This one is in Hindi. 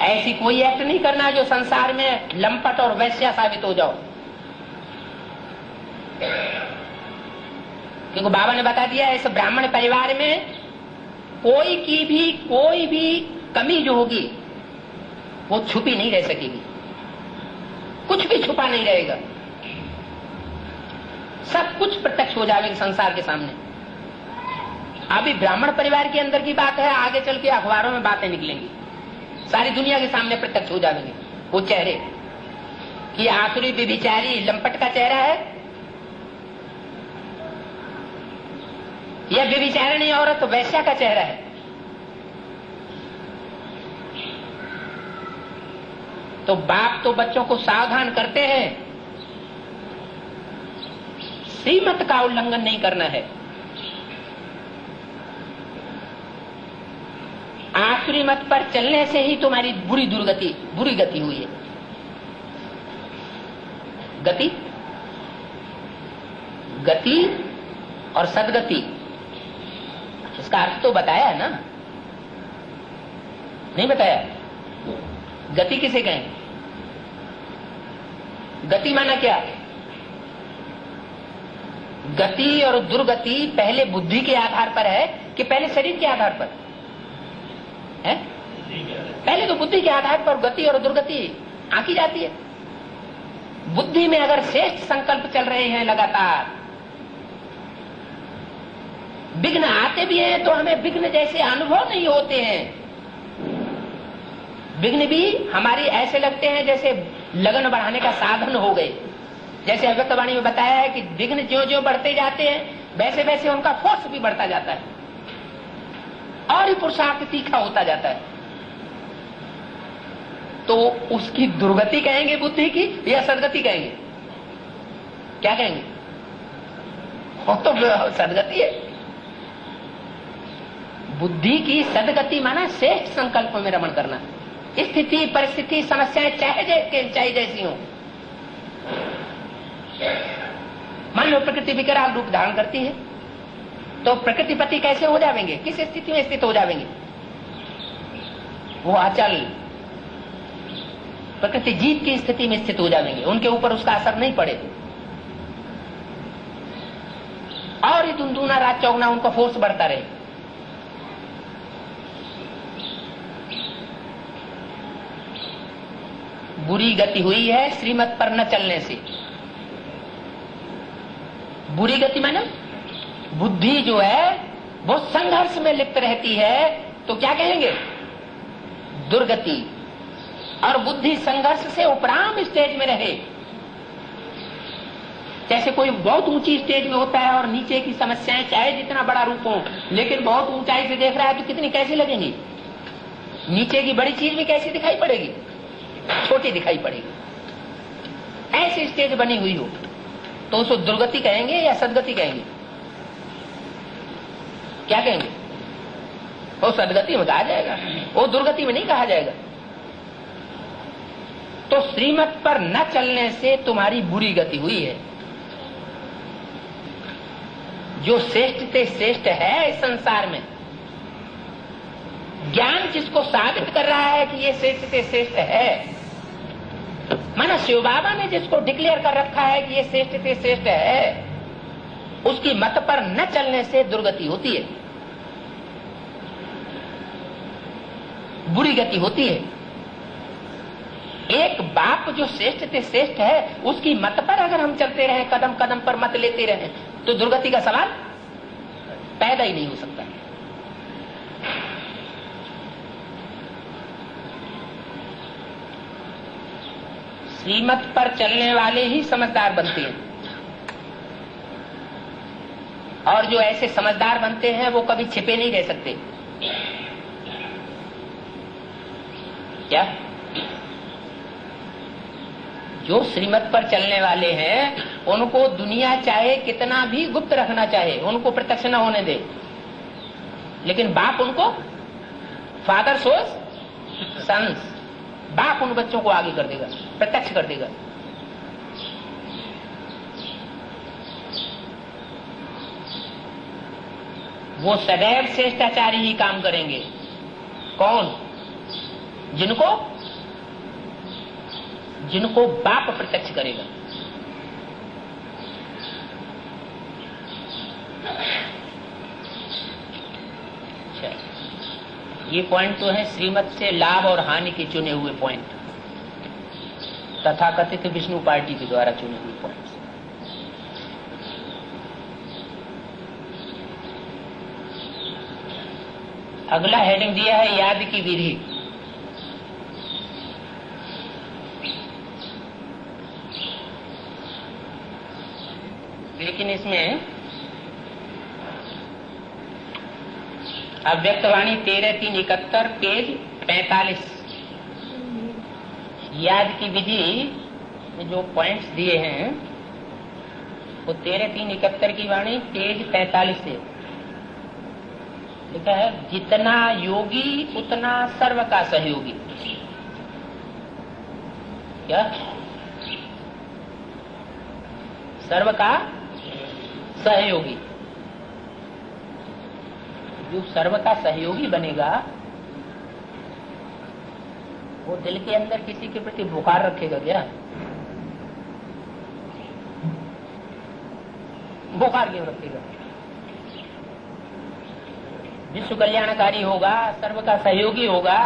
ऐसी कोई एक्ट नहीं करना जो संसार में लंपट और वैश्या साबित हो जाओ। क्योंकि बाबा ने बता दिया इस ब्राह्मण परिवार में कोई भी कमी जो होगी वो छुपी नहीं रह सकेगी, कुछ भी छुपा नहीं रहेगा, सब कुछ प्रत्यक्ष हो जाएगा संसार के सामने। अभी ब्राह्मण परिवार के अंदर की बात है, आगे चल के अखबारों में बातें निकलेंगी, सारी दुनिया के सामने प्रत्यक्ष हो जाएंगे वो चेहरे कि आसुरी व्यभिचारी लंपट का चेहरा है या व्यभिचारिणी औरत तो वैश्या का चेहरा है। तो बाप तो बच्चों को सावधान करते हैं, श्रीमत का उल्लंघन नहीं करना है। आसुरी मत पर चलने से ही तुम्हारी बुरी गति हुई है। गति और सदगति, इसका अर्थ तो बताया है ना? नहीं बताया? गति किसे कहें? गति माना क्या? गति और दुर्गति पहले बुद्धि के आधार पर है कि पहले शरीर के आधार पर है? पहले तो बुद्धि के आधार पर गति और दुर्गति आंकी जाती है। बुद्धि में अगर श्रेष्ठ संकल्प चल रहे हैं लगातार, विघ्न आते भी हैं तो हमें विघ्न जैसे अनुभव नहीं होते हैं। विघ्न भी हमारी ऐसे लगते हैं जैसे लगन बढ़ाने का साधन हो गए। जैसे अव्यक्तवाणी में बताया है कि विघ्न जो जो बढ़ते जाते हैं वैसे वैसे उनका फोर्स भी बढ़ता जाता है और ही पुरुषार्थ तीखा होता जाता है। तो उसकी दुर्गति कहेंगे बुद्धि की या सदगति कहेंगे? क्या कहेंगे? वो तो सदगति है। बुद्धि की सदगति माना श्रेष्ठ संकल्प में रमण करना। स्थिति परिस्थिति समस्याएं चाहे जैसी हो, मान लो प्रकृति विकराल रूप धारण करती है तो प्रकृतिपति कैसे हो जाएंगे? किस स्थिति में स्थित हो जाएंगे? वो अचल प्रकृति जीत की स्थिति में स्थित हो जाएंगे, उनके ऊपर उसका असर नहीं पड़े और ही धुंधुना रात चौगना उनका फोर्स बढ़ता रहे। बुरी गति हुई है श्रीमत पर न चलने से। बुरी गति माने बुद्धि जो है वो संघर्ष में लिप्त रहती है तो क्या कहेंगे? दुर्गति। और बुद्धि संघर्ष से उपराम स्टेज में रहे, जैसे कोई बहुत ऊंची स्टेज में होता है और नीचे की समस्याएं चाहे जितना बड़ा रूप हो लेकिन बहुत ऊंचाई से देख रहा है तो कितनी कैसी लगेंगी? नीचे की बड़ी चीज भी कैसी दिखाई पड़ेगी? छोटी दिखाई पड़ेगी। ऐसी स्टेज बनी हुई हो तो उसको दुर्गति कहेंगे या सदगति कहेंगे? क्या कहेंगे? वो सदगति में कहा जाएगा, वो दुर्गति में नहीं कहा जाएगा। तो श्रीमत पर न चलने से तुम्हारी बुरी गति हुई है। जो श्रेष्ठ से श्रेष्ठ है इस संसार में, ज्ञान जिसको साबित कर रहा है कि ये श्रेष्ठ से श्रेष्ठ है, माना शिव बाबा ने जिसको डिक्लेयर कर रखा है कि ये श्रेष्ठ से श्रेष्ठ है, उसकी मत पर न चलने से दुर्गति होती है, बुरी गति होती है। एक बाप जो श्रेष्ठ से श्रेष्ठ है उसकी मत पर अगर हम चलते रहे, कदम कदम पर मत लेते रहे तो दुर्गति का सवाल पैदा ही नहीं हो सकता। श्रीमत पर चलने वाले ही समझदार बनते हैं और जो ऐसे समझदार बनते हैं वो कभी छिपे नहीं रह सकते। क्या? जो श्रीमत पर चलने वाले हैं उनको दुनिया चाहे कितना भी गुप्त रखना चाहे, उनको प्रत्यक्ष न होने दे, लेकिन बाप उनको फादर शोज सन्स, बाप उन बच्चों को आगे कर देगा, प्रत्यक्ष कर देगा। वो सदैव श्रेष्ठाचारी ही काम करेंगे। कौन? जिनको बाप प्रत्यक्ष करेगा। ये पॉइंट तो है श्रीमत से लाभ और हानि के चुने हुए पॉइंट, तथाकथित विष्णु पार्टी के द्वारा चुने हुए पॉइंट। अगला हेडिंग दिया है याद की विधि। लेकिन इसमें अव्यक्तवाणी 13/3/71 पेज 45 याद की विधि में जो पॉइंट्स दिए हैं वो 13/3/71 की वाणी पेज 45 से लिखा है, जितना योगी उतना सर्व का सहयोगी। क्या? सर्व का सहयोगी। जो सर्व का सहयोगी बनेगा वो दिल के अंदर किसी के प्रति बुखार रखेगा क्या? बुखार क्यों रखेगा? विश्व कल्याणकारी होगा, सर्व का सहयोगी होगा,